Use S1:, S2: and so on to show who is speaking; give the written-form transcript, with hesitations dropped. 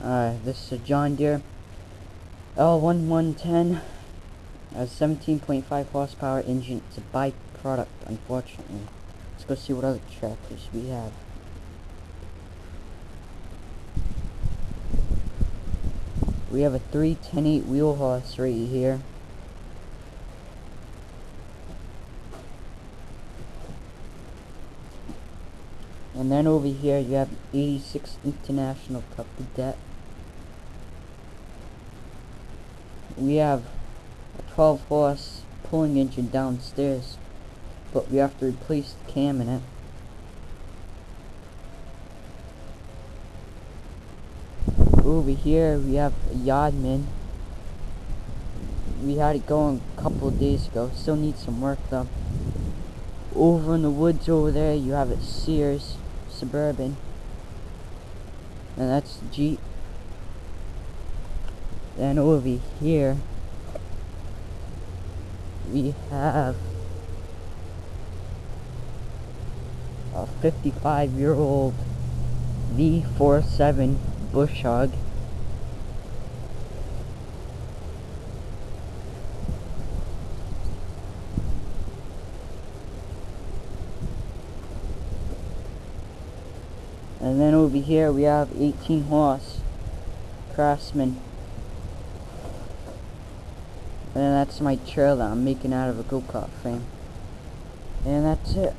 S1: This is a John Deere L1110, a 17.5 horsepower engine. It's a byproduct, unfortunately. Let's go see what other tractors we have. We have a 310/8 wheel horse right here. And then over here you have 86 International Cup Cadet. We have a 12 horse pulling engine downstairs, but we have to replace the cam in it. Over here we have a Yardman. We had it going a couple of days ago. Still needs some work though. Over in the woods over there you have a Sears Suburban, and that's the Jeep. Then over here we have a 55-year-old V47 bush hog. And then over here we have 18 horse Craftsman. And that's my trailer I'm making out of a go-kart frame. And that's it.